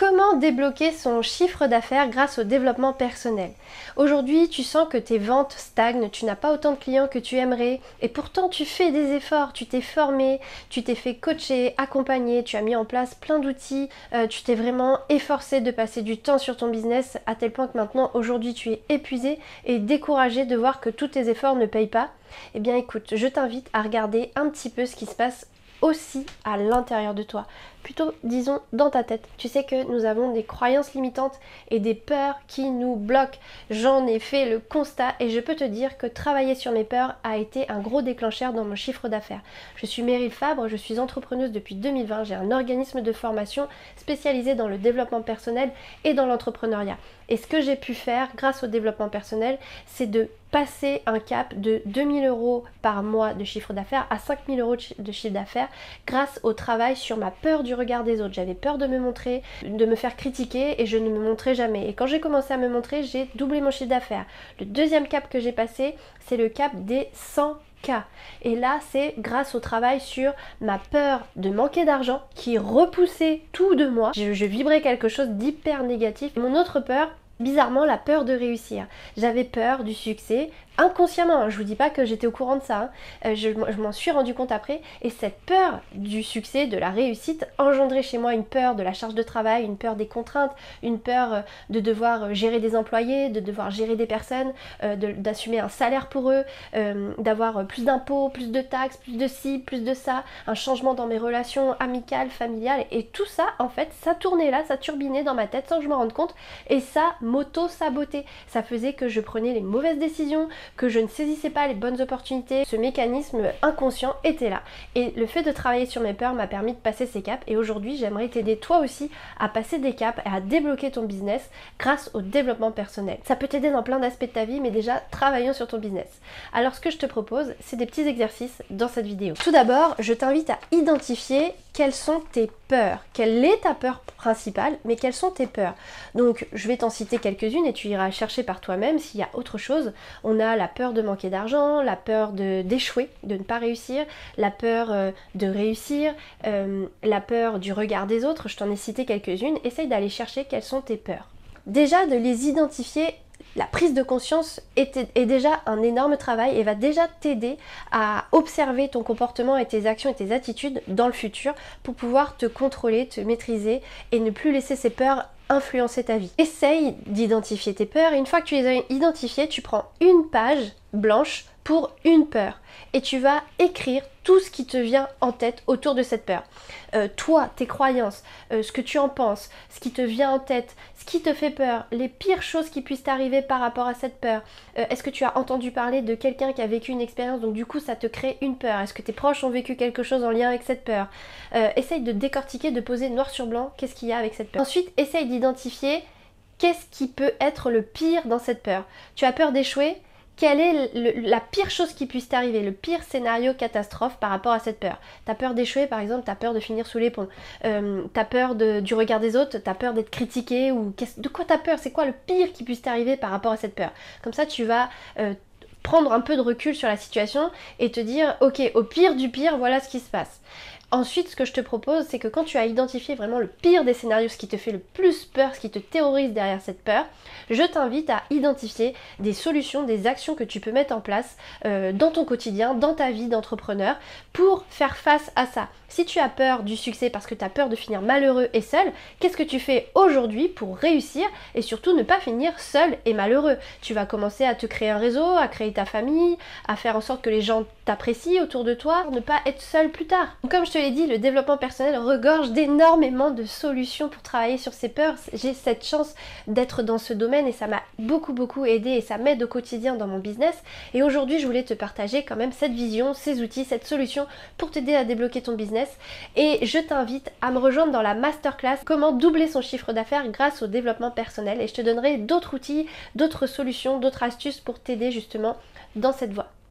Comment débloquer son chiffre d'affaires grâce au développement personnel? Aujourd'hui, tu sens que tes ventes stagnent, tu n'as pas autant de clients que tu aimerais et pourtant tu fais des efforts, tu t'es formé, tu t'es fait coacher, accompagner, tu as mis en place plein d'outils, tu t'es vraiment efforcé de passer du temps sur ton business à tel point que maintenant, aujourd'hui, tu es épuisé et découragé de voir que tous tes efforts ne payent pas. Eh bien écoute, je t'invite à regarder un petit peu ce qui se passe aussi à l'intérieur de toi, plutôt disons dans ta tête. Tu sais que nous avons des croyances limitantes et des peurs qui nous bloquent. J'en ai fait le constat et je peux te dire que travailler sur mes peurs a été un gros déclencheur dans mon chiffre d'affaires. Je suis Meryl Fabre, je suis entrepreneuse depuis 2020, j'ai un organisme de formation spécialisé dans le développement personnel et dans l'entrepreneuriat. Et ce que j'ai pu faire grâce au développement personnel, c'est de passer un cap de 2000 € par mois de chiffre d'affaires à 5000 € de chiffre d'affaires grâce au travail sur ma peur du regard des autres. J'avais peur de me montrer, de me faire critiquer et je ne me montrais jamais. Et quand j'ai commencé à me montrer, j'ai doublé mon chiffre d'affaires. Le deuxième cap que j'ai passé, c'est le cap des 100K. Et là, c'est grâce au travail sur ma peur de manquer d'argent qui repoussait tout de moi. Je vibrais quelque chose d'hyper négatif. Mon autre peur, bizarrement, la peur de réussir. J'avais peur du succès, inconsciemment, je vous dis pas que j'étais au courant de ça, je m'en suis rendu compte après, et cette peur du succès, de la réussite, engendrait chez moi une peur de la charge de travail, une peur des contraintes, une peur de devoir gérer des employés, de devoir gérer des personnes, d'assumer un salaire pour eux, d'avoir plus d'impôts, plus de taxes, plus de ci, plus de ça, un changement dans mes relations amicales, familiales, et tout ça, en fait, ça tournait là, ça turbinait dans ma tête sans que je me rende compte, et ça m'auto-sabotait. Ça faisait que je prenais les mauvaises décisions, que je ne saisissais pas les bonnes opportunités. Ce mécanisme inconscient était là. Et le fait de travailler sur mes peurs m'a permis de passer ces caps. Et aujourd'hui, j'aimerais t'aider toi aussi à passer des caps et à débloquer ton business grâce au développement personnel. Ça peut t'aider dans plein d'aspects de ta vie, mais déjà, travaillons sur ton business. Alors, ce que je te propose, c'est des petits exercices dans cette vidéo. Tout d'abord, je t'invite à identifier quelles sont tes peurs. Quelle est ta peur principale, mais quelles sont tes peurs? Donc, je vais t'en citer quelques-unes et tu iras chercher par toi-même s'il y a autre chose. On a la peur de manquer d'argent, la peur d'échouer, de ne pas réussir, la peur de réussir, la peur du regard des autres. Je t'en ai cité quelques-unes. Essaye d'aller chercher quelles sont tes peurs. Déjà, de les identifier. La prise de conscience est déjà un énorme travail et va déjà t'aider à observer ton comportement et tes actions et tes attitudes dans le futur pour pouvoir te contrôler, te maîtriser et ne plus laisser ces peurs influencer ta vie. Essaye d'identifier tes peurs et une fois que tu les as identifiées, tu prends une page blanche pour une peur et tu vas écrire tout ce qui te vient en tête autour de cette peur. Toi, tes croyances, ce que tu en penses, ce qui te vient en tête, ce qui te fait peur, les pires choses qui puissent t'arriver par rapport à cette peur. Est-ce que tu as entendu parler de quelqu'un qui a vécu une expérience, donc du coup ça te crée une peur? Est-ce que tes proches ont vécu quelque chose en lien avec cette peur? Essaye de décortiquer, de poser noir sur blanc qu'est-ce qu'il y a avec cette peur. Ensuite, essaye d'identifier qu'est-ce qui peut être le pire dans cette peur. Tu as peur d'échouer? Quelle est la pire chose qui puisse t'arriver, le pire scénario catastrophe par rapport à cette peur? T'as peur d'échouer par exemple, t'as peur de finir sous les ponts, t'as peur du regard des autres, t'as peur d'être critiqué, ou de quoi t'as peur? C'est quoi le pire qui puisse t'arriver par rapport à cette peur? Comme ça tu vas prendre un peu de recul sur la situation et te dire ok, au pire du pire, voilà ce qui se passe. Ensuite, ce que je te propose, c'est que quand tu as identifié vraiment le pire des scénarios, ce qui te fait le plus peur, ce qui te terrorise derrière cette peur, je t'invite à identifier des solutions, des actions que tu peux mettre en place dans ton quotidien, dans ta vie d'entrepreneur, pour faire face à ça. Si tu as peur du succès parce que tu as peur de finir malheureux et seul, qu'est-ce que tu fais aujourd'hui pour réussir et surtout ne pas finir seul et malheureux? Tu vas commencer à te créer un réseau, à créer ta famille, à faire en sorte que les gens t'apprécient autour de toi, pour ne pas être seul plus tard. Donc, comme je te l'ai dit, le développement personnel regorge d'énormément de solutions pour travailler sur ses peurs. J'ai cette chance d'être dans ce domaine et ça m'a beaucoup aidé et ça m'aide au quotidien dans mon business. Et aujourd'hui, je voulais te partager quand même cette vision, ces outils, cette solution pour t'aider à débloquer ton business. Et je t'invite à me rejoindre dans la masterclass comment doubler son chiffre d'affaires grâce au développement personnel. Et je te donnerai d'autres outils, d'autres solutions, d'autres astuces pour t'aider justement dans cette voie.